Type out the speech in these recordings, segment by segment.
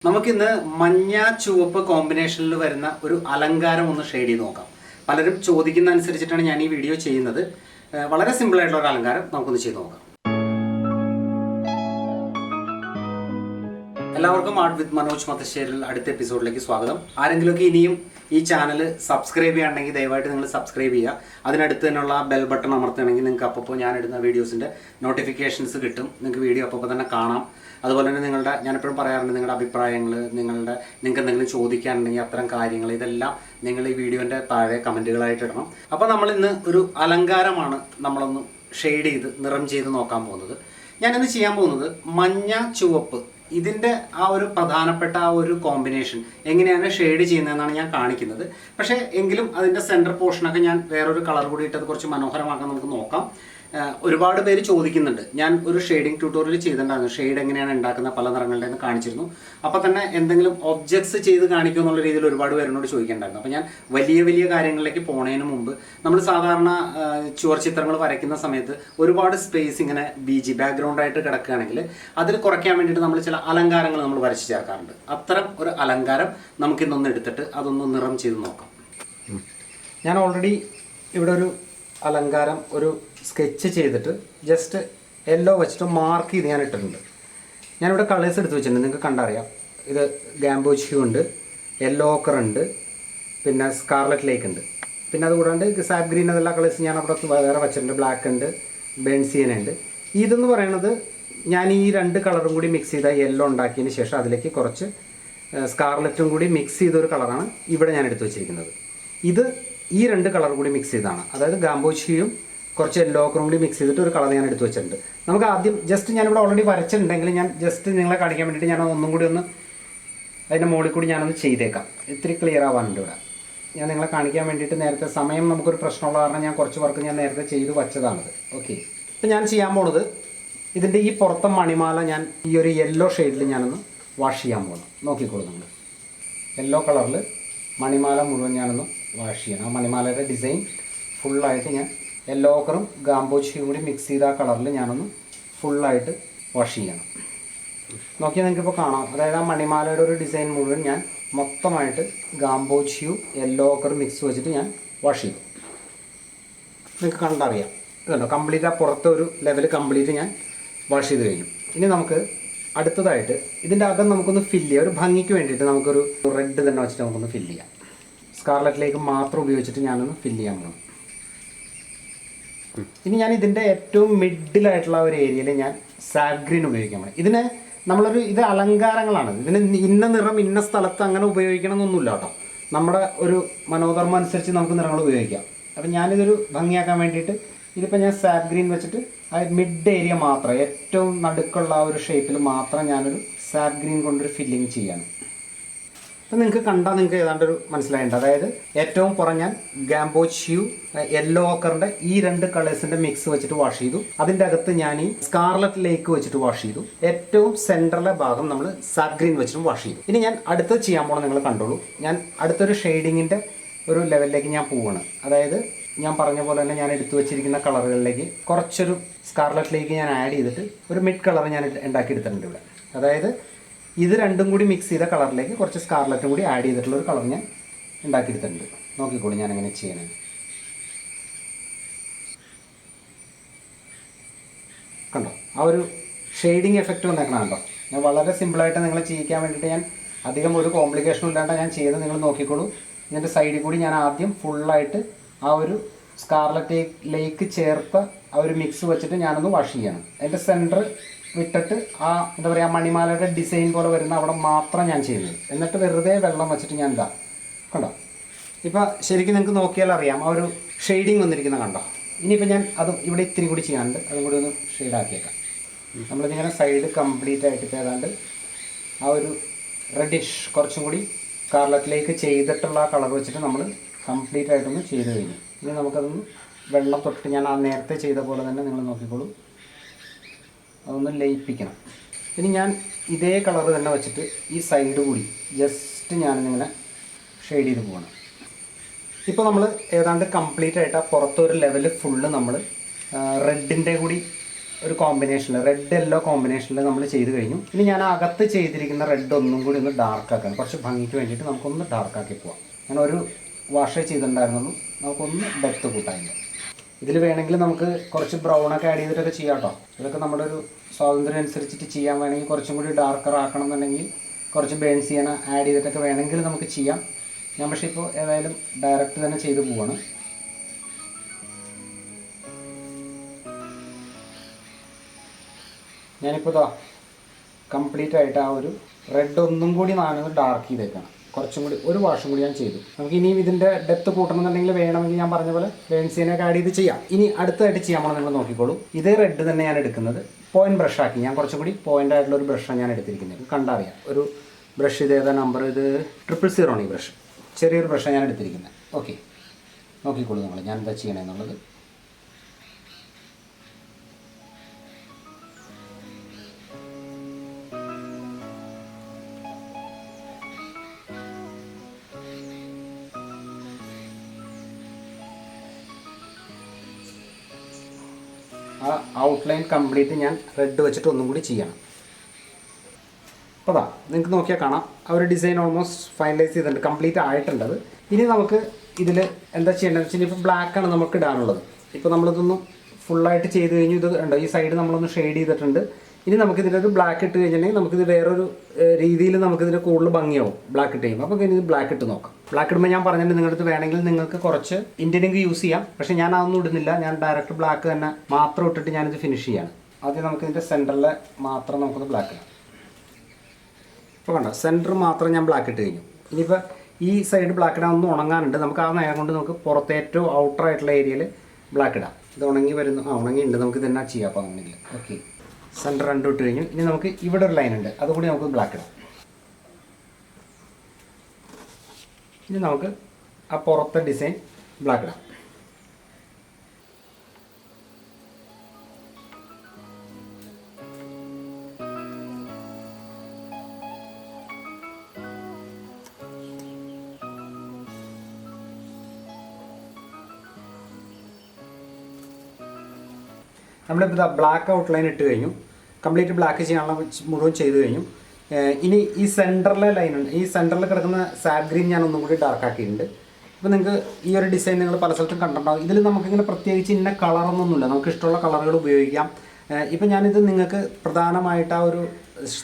നമുക്കിന്ന് മഞ്ഞ ചുവപ്പ് കോമ്പിനേഷനിൽ വരുന്ന ഒരു അലങ്കാരം ഒന്ന് ഷെയ്ഡ് ചെയ്ത് നോക്കാം. പലരും ചോദിക്കുന്ന അനുസരിച്ചിട്ടാണ് ഞാൻ ഈ വീഡിയോ ചെയ്യുന്നത്. വളരെ സിമ്പിൾ ആയിട്ടുള്ള ഒരു അലങ്കാരം നമുക്കൊന്ന് ചെയ്ത് നോക്കാം. എല്ലാവർക്കും ആർട്ട് വിത്ത് മനോജ് മത്തശ്ശേരിൽ അടുത്ത എപ്പിസോഡിലേക്ക് സ്വാഗതം. ആരെങ്കിലുമൊക്കെ ഇനിയും ഈ ചാനൽ സബ്സ്ക്രൈബ് ചെയ്യാണ്ടെങ്കിൽ ദയവായിട്ട് നിങ്ങൾ സബ്സ്ക്രൈബ് ചെയ്യുക. അതിനടുത്ത് തന്നെയുള്ള ബെൽ ബട്ടൺ അമർത്തുകയാണെങ്കിൽ നിങ്ങൾക്ക് അപ്പോൾ ഞാൻ ഇടുന്ന വീഡിയോസിൻ്റെ നോട്ടിഫിക്കേഷൻസ് കിട്ടും. നിങ്ങൾക്ക് വീഡിയോ അപ്പോൾ തന്നെ കാണാം. അതുപോലെ തന്നെ ഞാനെപ്പോഴും പറയാറുണ്ട്, നിങ്ങളുടെ അഭിപ്രായങ്ങൾ, നിങ്ങൾക്ക് എന്തെങ്കിലും ചോദിക്കാനുണ്ടെങ്കിൽ അത്തരം കാര്യങ്ങൾ ഇതെല്ലാം നിങ്ങൾ ഈ വീഡിയോൻ്റെ താഴെ കമൻറ്റുകളായിട്ട് ഇടണം. അപ്പോൾ നമ്മൾ ഇന്ന് ഒരു അലങ്കാരമാണ് നമ്മളൊന്ന് ഷെയ്ഡ് ചെയ്ത് നിറം ചെയ്ത് നോക്കാൻ പോകുന്നത്. ഞാനിന്ന് ചെയ്യാൻ പോകുന്നത് മഞ്ഞ ചുവപ്പ്, ഇതിൻ്റെ ആ ഒരു പ്രധാനപ്പെട്ട ആ ഒരു കോമ്പിനേഷൻ എങ്ങനെയാണ് ഷെയ്ഡ് ചെയ്യുന്നതെന്നാണ് ഞാൻ കാണിക്കുന്നത്. പക്ഷേ എങ്കിലും അതിൻ്റെ സെൻറ്റർ പോർഷനൊക്കെ ഞാൻ വേറൊരു കളർ കൂടി ഇട്ടത് കുറച്ച് മനോഹരമാക്കാൻ നമുക്ക് നോക്കാം. ഒരുപാട് പേര് ചോദിക്കുന്നുണ്ട്. ഞാൻ ഒരു ഷെയ്ഡിങ് ട്യൂട്ടോറിയൽ ചെയ്തിട്ടുണ്ടായിരുന്നു, ഷെയ്ഡ് എങ്ങനെയാണ് ഉണ്ടാക്കുന്ന പല നിറങ്ങളുടെ എന്ന് കാണിച്ചിരുന്നു. അപ്പോൾ തന്നെ എന്തെങ്കിലും ഒബ്ജക്ട്സ് ചെയ്ത് കാണിക്കുക എന്നുള്ള രീതിയിൽ ഒരുപാട് പേരോട് ചോദിക്കേണ്ടായിരുന്നു. അപ്പോൾ ഞാൻ വലിയ വലിയ കാര്യങ്ങളിലേക്ക് പോണതിന് മുമ്പ് നമ്മൾ സാധാരണ ചുവർ ചിത്രങ്ങൾ വരയ്ക്കുന്ന സമയത്ത് ഒരുപാട് സ്പേസ് ഇങ്ങനെ ബാക്ക്ഗ്രൗണ്ടായിട്ട് കിടക്കുകയാണെങ്കിൽ അതിൽ കുറയ്ക്കാൻ വേണ്ടിയിട്ട് നമ്മൾ ചില അലങ്കാരങ്ങൾ നമ്മൾ വരച്ച് ചേർക്കാറുണ്ട്. അത്തരം ഒരു അലങ്കാരം നമുക്കിന്നൊന്ന് എടുത്തിട്ട് അതൊന്ന് നിറം ചെയ്ത് നോക്കാം. ഞാൻ ഓൾറെഡി ഇവിടെ ഒരു അലങ്കാരം ഒരു സ്കെച്ച് ചെയ്തിട്ട് ജസ്റ്റ് യെല്ലോ വെച്ചിട്ട് മാർക്ക് ചെയ്ത് ഞാൻ ഇട്ടിട്ടുണ്ട്. ഞാനിവിടെ കളേഴ്സ് എടുത്ത് വെച്ചിട്ടുണ്ട്, നിങ്ങൾക്ക് കണ്ടറിയാം. ഇത് ഗാംബോജ് ഹ്യൂ ഉണ്ട്, യെല്ലോ ഓക്കർ ഉണ്ട്, പിന്നെ സ്കാർലറ്റ് ലേക്ക് ഉണ്ട്, പിന്നെ അതുകൂടാണ്ട് സാപ്പ് ഗ്രീൻ അതെല്ലാം കളേഴ്സ് ഞാൻ അവിടെ വേറെ വെച്ചിട്ടുണ്ട്. ബ്ലാക്ക് ഉണ്ട്, ബേൺസിയൻ ഉണ്ട്. ഇതെന്ന് പറയുന്നത് ഞാൻ ഈ രണ്ട് കളറും കൂടി മിക്സ് ചെയ്ത യെല്ലോ ഉണ്ടാക്കിയതിന് ശേഷം അതിലേക്ക് കുറച്ച് സ്കാർലറ്റും കൂടി മിക്സ് ചെയ്തൊരു കളറാണ് ഇവിടെ ഞാൻ എടുത്ത് വെച്ചിരിക്കുന്നത്. ഇത് ഈ രണ്ട് കളർ കൂടി മിക്സ് ചെയ്താണ്, അതായത് ഗാംബോജ് ഹ്യൂയും കുറച്ച് യെല്ലോ ഓക്കറും കൂടി മിക്സ് ചെയ്തിട്ട് ഒരു കളർ ഞാൻ എടുത്ത് വെച്ചിട്ടുണ്ട്. നമുക്ക് ആദ്യം ജസ്റ്റ് ഞാനിവിടെ ഓൾറെഡി വരച്ചിട്ടുണ്ടെങ്കിൽ ഞാൻ ജസ്റ്റ് നിങ്ങളെ കാണിക്കാൻ വേണ്ടിയിട്ട് ഞാൻ ഒന്നും കൂടി ഒന്ന് അതിൻ്റെ മുകളിൽ കൂടി ഞാനൊന്ന് ചെയ്തേക്കാം. ഇത്തിരി ക്ലിയർ ആവാനുണ്ട് ഇവിടെ. ഞാൻ നിങ്ങളെ കാണിക്കാൻ വേണ്ടിയിട്ട് നേരത്തെ സമയം നമുക്കൊരു പ്രശ്നമുള്ള കാരണം ഞാൻ കുറച്ച് വർക്ക് ഞാൻ നേരത്തെ ചെയ്ത് വച്ചതാണത്. ഓക്കെ, ഇപ്പം ഞാൻ ചെയ്യാൻ പോണത് ഇതിൻ്റെ ഈ പുറത്തെ മണിമാല ഞാൻ ഈ ഒരു യെല്ലോ ഷെയ്ഡിൽ ഞാനൊന്ന് വാഷ് ചെയ്യാൻ പോകണം. നോക്കിക്കോളൂ, നിങ്ങൾ യെല്ലോ കളറിൽ മണിമാല മുഴുവൻ ഞാനൊന്ന് വാഷ് ചെയ്യണം. ആ മണിമാലയുടെ ഡിസൈൻ ഫുള്ളായിട്ട് ഞാൻ യെല്ലോ ഓക്കറും ഗാംബോജ് ഹ്യൂയും കൂടി മിക്സ് ചെയ്ത ആ കളറിൽ ഞാനൊന്ന് ഫുള്ളായിട്ട് വാഷ് ചെയ്യണം. നോക്കിയാൽ നിങ്ങൾക്കിപ്പോൾ കാണാം, അതായത് ആ മണിമാലയുടെ ഒരു ഡിസൈൻ മുഴുവൻ ഞാൻ മൊത്തമായിട്ട് ഗാംബോജ് ഹ്യൂ യെല്ലോ ഓക്കർ മിക്സ് വെച്ചിട്ട് ഞാൻ വാഷ് ചെയ്തു. നിങ്ങൾക്ക് കണ്ടറിയാം, ഇതുണ്ടോ, കംപ്ലീറ്റ് ആ പുറത്തെ ഒരു ലെവൽ കംപ്ലീറ്റ് ഞാൻ വാഷ് ചെയ്ത് കഴിഞ്ഞു. ഇനി നമുക്ക് അടുത്തതായിട്ട് ഇതിൻ്റെ അകം നമുക്കൊന്ന് ഫില്ല് ചെയ്യാം. ഒരു ഭംഗിക്ക് വേണ്ടിയിട്ട് നമുക്കൊരു റെഡ് തന്നെ വെച്ചിട്ട് നമുക്കൊന്ന് ഫില്ല് ചെയ്യാം. സ്കാർലറ്റിലേക്ക് മാത്രം ഉപയോഗിച്ചിട്ട് ഞാനൊന്ന് ഫില്ല് ചെയ്യാൻ പോകണം. ഇനി ഞാൻ ഇതിൻ്റെ ഏറ്റവും മിഡിലായിട്ടുള്ള ഒരു ഏരിയയിൽ ഞാൻ സാപ്പ് ഗ്രീൻ ഉപയോഗിക്കാൻ പോകണം. ഇത് അലങ്കാരങ്ങളാണ്. ഇതിന് ഇന്ന നിറം ഇന്ന സ്ഥലത്ത് അങ്ങനെ ഉപയോഗിക്കണം എന്നൊന്നുമില്ല കേട്ടോ. നമ്മുടെ ഒരു മനോധർമ്മം അനുസരിച്ച് നമുക്ക് നിറങ്ങൾ ഉപയോഗിക്കാം. അപ്പം ഞാനിതൊരു ഭംഗിയാക്കാൻ വേണ്ടിയിട്ട് ഇതിപ്പോൾ ഞാൻ സാപ്പ് ഗ്രീൻ വെച്ചിട്ട് ആ മിഡ് ഏരിയ മാത്രം, ഏറ്റവും നടുക്കുള്ള ആ ഒരു ഷേപ്പിൽ മാത്രം ഞാനൊരു സാപ്പ് ഗ്രീൻ കൊണ്ടൊരു ഫില്ലിങ് ചെയ്യാണ്. അപ്പം നിങ്ങൾക്ക് കണ്ടാൽ നിങ്ങൾക്ക് ഏതാണ്ടൊരു മനസ്സിലായിട്ടുണ്ട്. അതായത് ഏറ്റവും പുറം ഞാൻ ഗാംബോജ് ഹ്യൂ യെല്ലോ ഓക്കറിൻ്റെ ഈ രണ്ട് കളേഴ്സിൻ്റെ മിക്സ് വെച്ചിട്ട് വാഷ് ചെയ്തു. അതിൻ്റെ അകത്ത് ഞാൻ ഈ സ്കാർലറ്റ് ലേക്ക് വെച്ചിട്ട് വാഷ് ചെയ്തു. ഏറ്റവും സെൻറ്ററിലെ ഭാഗം നമ്മൾ സാപ്പ് ഗ്രീൻ വെച്ചിട്ടും വാഷ് ചെയ്തു. ഇനി ഞാൻ അടുത്തത് ചെയ്യാൻ പോകണം, നിങ്ങൾ കണ്ടോളൂ. ഞാൻ അടുത്തൊരു ഷെയ്ഡിങ്ങിൻ്റെ ഒരു ലെവലിലേക്ക് ഞാൻ പോവുകയാണ്. അതായത് ഞാൻ പറഞ്ഞ പോലെ തന്നെ ഞാൻ എടുത്തു വെച്ചിരിക്കുന്ന കളറുകളിലേക്ക് കുറച്ചൊരു സ്കാർലറ്റിലേക്ക് ഞാൻ ആഡ് ചെയ്തിട്ട് ഒരു മിഡ് കളർ ഞാൻ ഉണ്ടാക്കിയെടുത്തിട്ടുണ്ട് ഇവിടെ. അതായത് ഇത് രണ്ടും കൂടി മിക്സ് ചെയ്ത കളറിലേക്ക് കുറച്ച് സ്കാർലറ്റും കൂടി ആഡ് ചെയ്തിട്ടുള്ള ഒരു കളർ ഞാൻ ഉണ്ടാക്കിയെടുത്തിട്ടുണ്ട്. നോക്കിക്കോളൂ ഞാൻ എങ്ങനെ ചെയ്യണത്. കണ്ടോ, ആ ഒരു ഷെയ്ഡിങ് എഫക്റ്റ് വന്നേക്കണം കണ്ടോ. ഞാൻ വളരെ സിമ്പിളായിട്ട് നിങ്ങളെ ചെയ്യിക്കാൻ വേണ്ടിയിട്ട് ഞാൻ അധികം ഒരു കോംപ്ലിക്കേഷനും ഇല്ലാണ്ട് ഞാൻ ചെയ്ത് നിങ്ങൾ നോക്കിക്കോളൂ. ഇതിൻ്റെ സൈഡിൽ കൂടി ഞാൻ ആദ്യം ഫുള്ളായിട്ട് ആ ഒരു സ്കാർലറ്റിലേക്ക് ചേർത്ത ആ ഒരു മിക്സ് വെച്ചിട്ട് ഞാനൊന്ന് വാഷ് ചെയ്യണം. അതിൻ്റെ സെൻറ്റർ വിട്ടിട്ട് ആ എന്താ പറയുക മണിമാലയുടെ ഡിസൈൻ പോലെ വരുന്ന അവിടെ മാത്രം ഞാൻ ചെയ്യുന്നത്. എന്നിട്ട് വെറുതെ വെള്ളം വെച്ചിട്ട് ഞാൻ ഇതാ കണ്ടോ. ഇപ്പോൾ ശരിക്കും നിങ്ങൾക്ക് നോക്കിയാൽ അറിയാം ആ ഒരു ഷെയ്ഡിങ് വന്നിരിക്കുന്ന കണ്ടോ. ഇനിയിപ്പോൾ ഞാൻ അതും ഇവിടെ ഇത്തിരി കൂടി ചെയ്യാനുണ്ട്, അതും കൂടി ഒന്ന് ഷെയ്ഡാക്കിയേക്കാം. നമ്മളിതിങ്ങനെ സൈഡ് കംപ്ലീറ്റ് ആയിട്ട് ഏതാണ്ട് ആ ഒരു റെഡിഷ് കുറച്ചും കൂടി സ്കാർലറ്റിലേക്ക് ചെയ്തിട്ടുള്ള ആ കളർ വെച്ചിട്ട് നമ്മൾ കംപ്ലീറ്റ് ആയിട്ടൊന്ന് ചെയ്ത് കഴിഞ്ഞു. ഇനി നമുക്കതൊന്ന് വെള്ളം തൊട്ട് ഞാൻ ആ നേരത്തെ ചെയ്ത പോലെ തന്നെ നിങ്ങൾ നോക്കിക്കോളൂ, അതൊന്ന് ലയിപ്പിക്കണം. ഇനി ഞാൻ ഇതേ കളർ തന്നെ വെച്ചിട്ട് ഈ സൈഡ് കൂടി ജസ്റ്റ് ഞാനിങ്ങനെ ഷെയ്ഡ് ചെയ്ത് പോകണം. ഇപ്പോൾ നമ്മൾ ഏതാണ്ട് കംപ്ലീറ്റ് ആയിട്ട് ആ പുറത്തൊരു ലെവൽ ഫുള്ള് നമ്മൾ റെഡിൻ്റെ കൂടി ഒരു കോമ്പിനേഷനിൽ റെഡ് യെല്ലോ കോമ്പിനേഷനിൽ നമ്മൾ ചെയ്ത് കഴിഞ്ഞു. ഇനി ഞാൻ അകത്ത് ചെയ്തിരിക്കുന്ന റെഡ് ഒന്നും കൂടി ഒന്ന് ഡാർക്കാക്കണം. കുറച്ച് ഭംഗിക്ക് വേണ്ടിയിട്ട് നമുക്കൊന്ന് ഡാർക്കാക്കി പോവാം. ഞാൻ ഒരു വാഷേ ചെയ്തിട്ടുണ്ടായിരുന്നുള്ളൂ, നമുക്കൊന്ന് ഡെപ്ത് കൂട്ടാനില്ല. ഇതിൽ വേണമെങ്കിൽ നമുക്ക് കുറച്ച് ബ്രൗണൊക്കെ ആഡ് ചെയ്തിട്ടൊക്കെ ചെയ്യാം കേട്ടോ. ഇതൊക്കെ നമ്മുടെ ഒരു സ്വാതന്ത്ര്യം അനുസരിച്ചിട്ട് ചെയ്യാൻ വേണമെങ്കിൽ കുറച്ചും കൂടി ഡാർക്കർ ആക്കണം എന്നുണ്ടെങ്കിൽ കുറച്ച് ബേൺ ചെയ്യാൻ ആഡ് ചെയ്തിട്ടൊക്കെ വേണമെങ്കിൽ നമുക്ക് ചെയ്യാം. ഞാൻ പക്ഷേ ഇപ്പോൾ ഏതായാലും ഡയറക്റ്റ് തന്നെ ചെയ്ത് പോവാണ്. ഞാനിപ്പോൾ ഇതാ കംപ്ലീറ്റ് ആയിട്ട് ആ ഒരു റെഡ് ഒന്നും കൂടി ഞാനൊന്ന് ഡാർക്ക് ചെയ്തേക്കണം. കുറച്ചും കൂടി ഒരു വാഷും കൂടി ഞാൻ ചെയ്തു. നമുക്ക് ഇനിയും ഇതിൻ്റെ ഡെപ്ത് കൂട്ടണമെന്നുണ്ടെങ്കിൽ വേണമെങ്കിൽ ഞാൻ പറഞ്ഞ പോലെ ബേൺസിനൊക്കെ ആഡ് ചെയ്ത് ചെയ്യാം. ഇനി അടുത്തായിട്ട് ചെയ്യാൻ പോകണം, നിങ്ങൾ നോക്കിക്കോളൂ. ഇതേ റെഡ് തന്നെ ഞാൻ എടുക്കുന്നത് പോയിന്റ് ബ്രഷാക്കി. ഞാൻ കുറച്ചും കൂടി പോയിന്റ് ആയിട്ടുള്ള ഒരു ബ്രഷാണ് ഞാൻ എടുത്തിരിക്കുന്നത്. കണ്ടറിയാം ഒരു ബ്രഷ്, ഇത് ഏതാ നമ്പർ, ഇത് 000 ആണ് ഈ ബ്രഷ്. ചെറിയൊരു ബ്രഷാണ് ഞാൻ എടുത്തിരിക്കുന്നത്. ഓക്കെ, നോക്കിക്കോളൂ നിങ്ങൾ ഞാൻ എന്താ ചെയ്യണമെന്നുള്ളത്. ആ ഔട്ട്ലൈൻ കംപ്ലീറ്റ് ഞാൻ റെഡ് വെച്ചിട്ട് ഒന്നും കൂടി ചെയ്യണം. അപ്പോൾ അതാ നിങ്ങൾക്ക് നോക്കിയാൽ കാണാം ആ ഒരു ഡിസൈൻ ഓൾമോസ്റ്റ് ഫൈനലൈസ് ചെയ്തിട്ടുണ്ട്, കംപ്ലീറ്റ് ആയിട്ടുണ്ടത്. ഇനി നമുക്ക് ഇതിൽ എന്താ ചെയ്യേണ്ടതെന്ന് വെച്ചാൽ ഇപ്പോൾ ബ്ലാക്കാണ് നമുക്ക് ഇടാനുള്ളത്. ഇപ്പോൾ നമ്മളിതൊന്നും ഫുള്ളായിട്ട് ചെയ്ത് കഴിഞ്ഞു. ഇത് ഉണ്ടോ ഈ സൈഡ് നമ്മളൊന്ന് ഷെയ്ഡ് ചെയ്തിട്ടുണ്ട്. ഇനി നമുക്കിതിലൊരു ബ്ലാക്ക് ഇട്ട് കഴിഞ്ഞിട്ടുണ്ടെങ്കിൽ നമുക്കിത് വേറൊരു രീതിയിൽ നമുക്കിതിന് കൂടുതൽ ഭംഗിയാവും ബ്ലാക്ക് ഇട്ട് കഴിയുമ്പോൾ. അപ്പോൾ ഇനി ബ്ലാക്ക് ഇട്ട് നോക്കാം. ബ്ലാക്ക് ഇടുമ്പോൾ ഞാൻ പറഞ്ഞിട്ട് നിങ്ങളുടെ അടുത്ത് വേണമെങ്കിൽ നിങ്ങൾക്ക് കുറച്ച് ഇന്ത്യൻ ഇങ്ക് യൂസ് ചെയ്യാം. പക്ഷേ ഞാൻ അതൊന്നും ഇടുന്നില്ല. ഞാൻ ഡയറക്റ്റ് ബ്ലാക്ക് തന്നെ മാത്രം ഇട്ടിട്ട് ഞാനിത് ഫിനിഷ് ചെയ്യാണ്. ആദ്യം നമുക്കിതിൻ്റെ സെൻറ്ററിൽ മാത്രം നമുക്കൊന്ന് ബ്ലാക്ക് ഇടാം. ഇപ്പോൾ കണ്ടോ സെൻറ്റർ മാത്രം ഞാൻ ബ്ലാക്ക് ഇട്ട് കഴിഞ്ഞു. ഇനിയിപ്പോൾ ഈ സൈഡ് ബ്ലാക്ക് ഇടാൻ ഒന്ന് ഉണങ്ങാനുണ്ട്. നമുക്ക് ആ നേരം കൊണ്ട് നമുക്ക് പുറത്ത് ഏറ്റവും ഔട്ടറായിട്ടുള്ള ഏരിയയിൽ ബ്ലാക്ക് ഇടാം. ഇത് ഉണങ്ങി വരുന്നു, ഉണങ്ങിയുണ്ട്. നമുക്ക് ഇതെന്നാ ചെയ്യാം അപ്പോൾ അങ്ങനെയെങ്കിൽ. ഓക്കെ, സെൻറ്റർ രണ്ടും ഇട്ട് കഴിഞ്ഞു. ഇനി നമുക്ക് ഇവിടെ ഒരു ലൈൻ ഉണ്ട്, അതുകൂടി നമുക്ക് ബ്ലാക്ക് ഇടാം. ഇനി നമുക്ക് ആ പുറത്തെ ഡിസൈൻ ബ്ലാക്ക് ഇടാം. നമ്മളിപ്പോൾ ബ്ലാക്ക് ഔട്ട്ലൈൻ ഇട്ട് കഴിഞ്ഞു. കംപ്ലീറ്റ് ബ്ലാക്ക് ചെയ്യാനുള്ള മുഴുവൻ ചെയ്ത് കഴിഞ്ഞു. ഇനി ഈ സെൻറ്ററിലെ ലൈനുണ്ട്, ഈ സെൻറ്ററിൽ കിടക്കുന്ന സാബ് ഗ്രീൻ ഞാൻ ഒന്നും കൂടി ഡാർക്ക് ആക്കിയിട്ടുണ്ട്. അപ്പോൾ നിങ്ങൾക്ക് ഈ ഒരു ഡിസൈൻ നിങ്ങൾ പല സ്ഥലത്തും കണ്ടിട്ടുണ്ടാവും. ഇതിൽ നമുക്കിങ്ങനെ പ്രത്യേകിച്ച് ഇന്ന കളറൊന്നുമില്ല, നമുക്ക് ഇഷ്ടമുള്ള കളറുകൾ ഉപയോഗിക്കാം. ഇപ്പം ഞാനിത് നിങ്ങൾക്ക് പ്രധാനമായിട്ട് ആ ഒരു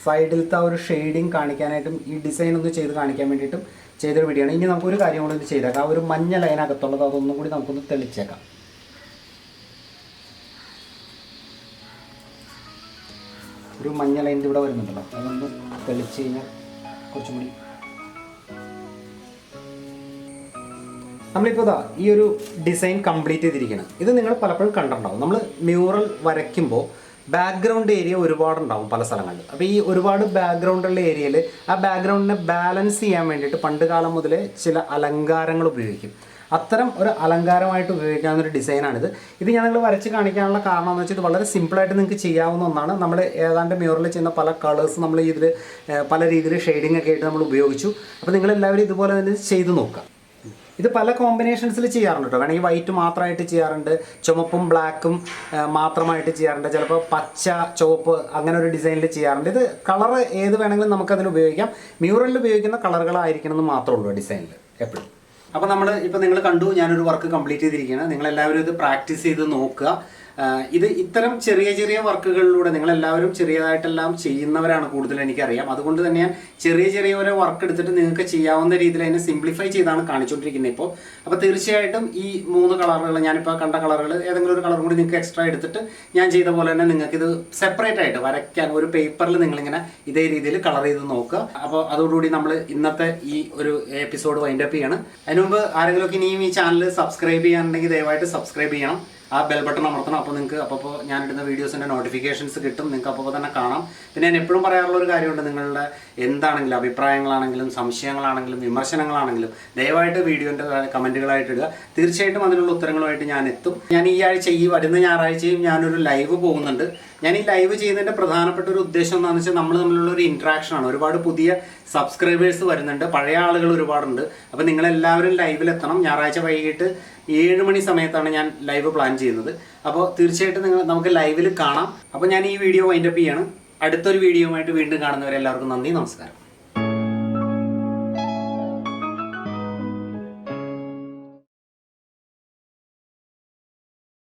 സൈഡിലത്തെ ആ ഒരു ഷെയ്ഡിങ് കാണിക്കാനായിട്ടും ഈ ഡിസൈൻ ഒന്ന് ചെയ്ത് കാണിക്കാൻ വേണ്ടിയിട്ടും ചെയ്തൊരു വീഡിയോ ആണ്. ഇനി നമുക്കൊരു കാര്യം കൂടി ഇത് ചെയ്തേക്കാം. ആ ഒരു മഞ്ഞ ലൈനകത്തുള്ളത് അതൊന്നും കൂടി നമുക്കൊന്ന് തെളിച്ചേക്കാം. ഒരു മഞ്ഞ ലൈൻ ഇവിടെ വരുന്നുണ്ടല്ലോ, അതൊന്ന് തെളിച്ച് കഴിഞ്ഞാൽ കുറച്ചും കൂടി. നമ്മളിപ്പോൾ ഈ ഒരു ഡിസൈൻ കംപ്ലീറ്റ് ചെയ്തിരിക്കണം. ഇത് നിങ്ങൾ പലപ്പോഴും കണ്ടിട്ടുണ്ടാവും. നമ്മൾ മ്യൂറൽ വരയ്ക്കുമ്പോൾ ബാക്ക്ഗ്രൗണ്ട് ഏരിയ ഒരുപാടുണ്ടാവും പല സ്ഥലങ്ങളിൽ. അപ്പോൾ ഈ ഒരുപാട് ബാക്ക്ഗ്രൗണ്ടുള്ള ഏരിയയിൽ ആ ബാക്ക്ഗ്രൗണ്ടിനെ ബാലൻസ് ചെയ്യാൻ വേണ്ടിയിട്ട് പണ്ട് കാലം മുതലേ ചില അലങ്കാരങ്ങൾ ഉപയോഗിക്കും. അത്തരം ഒരു അലങ്കാരമായിട്ട് ഉപയോഗിക്കാവുന്നൊരു ഡിസൈനാണിത്. ഇത് ഞാൻ നിങ്ങൾ വരച്ച് കാണിക്കാനുള്ള കാരണം എന്ന് വെച്ചാൽ ഇത് വളരെ സിമ്പിളായിട്ട് നിങ്ങൾക്ക് ചെയ്യാവുന്ന ഒന്നാണ്. നമ്മൾ ഏതാണ്ട് മ്യൂറൽ ചെയ്യുന്ന പല കളേഴ്സ് നമ്മൾ ഇതിൽ പല രീതിയിൽ ഷെയ്ഡിങ് ഒക്കെ ആയിട്ട് നമ്മൾ ഉപയോഗിച്ചു. അപ്പോൾ നിങ്ങളെല്ലാവരും ഇതുപോലെ തന്നെ ചെയ്ത് നോക്കുക. ഇത് പല കോമ്പിനേഷൻസിൽ ചെയ്യാറുണ്ട് കേട്ടോ. വേണമെങ്കിൽ വൈറ്റ് മാത്രമായിട്ട് ചെയ്യാറുണ്ട്, ചുമപ്പും ബ്ലാക്കും മാത്രമായിട്ട് ചെയ്യാറുണ്ട്, ചിലപ്പോൾ പച്ച ചുവപ്പ് അങ്ങനെ ഒരു ഡിസൈനിൽ ചെയ്യാറുണ്ട്. ഇത് കളർ ഏത് വേണമെങ്കിലും നമുക്കതിൽ ഉപയോഗിക്കാം. മ്യൂറലിൽ ഉപയോഗിക്കുന്ന കളറുകളായിരിക്കണം എന്ന് മാത്രമേ ഉള്ളൂ ഡിസൈനിൽ എപ്പോഴും. അപ്പോൾ ഇപ്പോൾ നിങ്ങൾ കണ്ടു, ഞാനൊരു വർക്ക് കംപ്ലീറ്റ് ചെയ്തിരിക്കുകയാണ്. നിങ്ങളെല്ലാവരും ഇത് പ്രാക്ടീസ് ചെയ്ത് നോക്കുക. ഇത് ഇത്തരം ചെറിയ ചെറിയ വർക്കുകളിലൂടെ നിങ്ങളെല്ലാവരും ചെറിയതായിട്ടെല്ലാം ചെയ്യുന്നവരാണ് കൂടുതൽ, എനിക്കറിയാം. അതുകൊണ്ട് തന്നെ ഞാൻ ചെറിയ ചെറിയ ഒരു വർക്ക് എടുത്തിട്ട് നിങ്ങൾക്ക് ചെയ്യാവുന്ന രീതിയിൽ അതിനെ സിംപ്ലിഫൈ ചെയ്താണ് കാണിച്ചുകൊണ്ടിരിക്കുന്നത് ഇപ്പോൾ. അപ്പോൾ തീർച്ചയായിട്ടും ഈ 3 കളറുകൾ, ഞാനിപ്പോൾ കണ്ട കളറുകൾ ഏതെങ്കിലും ഒരു കളർ കൂടി നിങ്ങൾക്ക് എക്സ്ട്രാ എടുത്തിട്ട് ഞാൻ ചെയ്ത പോലെ തന്നെ നിങ്ങൾക്കിത് സെപ്പറേറ്റ് ആയിട്ട് വരയ്ക്കാൻ ഒരു പേപ്പറിൽ നിങ്ങളിങ്ങനെ ഇതേ രീതിയിൽ കളർ ചെയ്ത് നോക്കുക. അപ്പോൾ അതോടുകൂടി നമ്മൾ ഇന്നത്തെ ഈ ഒരു എപ്പിസോഡ് വൈൻഡപ്പ് ചെയ്യണം. അതിന് മുമ്പ് ആരെങ്കിലുമൊക്കെ ഇനിയും ഈ ചാനൽ സബ്സ്ക്രൈബ് ചെയ്യാനുണ്ടെങ്കിൽ ദയവായിട്ട് സബ്സ്ക്രൈബ് ചെയ്യണം. ആ ബെൽ ബട്ടൺ അമർത്തണം. അപ്പോൾ നിങ്ങൾക്ക് അപ്പോൾ ഞാനിടുന്ന വീഡിയോസിൻ്റെ നോട്ടിഫിക്കേഷൻസ് കിട്ടും, നിങ്ങൾക്ക് അപ്പോൾ തന്നെ കാണാം. പിന്നെ ഞാൻ എപ്പോഴും പറയാറുള്ള ഒരു കാര്യമുണ്ട്, നിങ്ങളുടെ എന്താണെങ്കിലും അഭിപ്രായങ്ങളാണെങ്കിലും സംശയങ്ങളാണെങ്കിലും വിമർശനങ്ങളാണെങ്കിലും ദയവായിട്ട് വീഡിയോൻ്റെ കമൻറ്റുകളായിട്ട് ഇടുക. തീർച്ചയായിട്ടും അതിനുള്ള ഉത്തരങ്ങളുമായിട്ട് ഞാൻ എത്തും. ഞാൻ ഈ വരുന്ന ഞായറാഴ്ചയും ഞാനൊരു ലൈവ് പോകുന്നുണ്ട്. ഞാൻ ഈ ലൈവ് ചെയ്യുന്നതിൻ്റെ പ്രധാനപ്പെട്ട ഒരു ഉദ്ദേശം എന്താണെന്ന് വെച്ചാൽ നമ്മൾ തമ്മിലുള്ള ഒരു ഇൻട്രാക്ഷനാണ്. ഒരുപാട് പുതിയ സബ്സ്ക്രൈബേഴ്സ് വരുന്നുണ്ട്, പഴയ ആളുകൾ ഒരുപാടുണ്ട്. അപ്പോൾ നിങ്ങളെല്ലാവരും ലൈവിലെത്തണം. ഞായറാഴ്ച വൈകിട്ട് 7 മണി സമയത്താണ് ഞാൻ ലൈവ് പ്ലാൻ ചെയ്യുന്നത്. അപ്പോൾ തീർച്ചയായിട്ടും നമുക്ക് ലൈവിൽ കാണാം. അപ്പോൾ ഞാൻ ഈ വീഡിയോ വൈൻഡപ്പ് ചെയ്യാണ്. അടുത്തൊരു വീഡിയോയുമായിട്ട് വീണ്ടും കാണുന്നവരെ എല്ലാവർക്കും നന്ദി, നമസ്കാരം.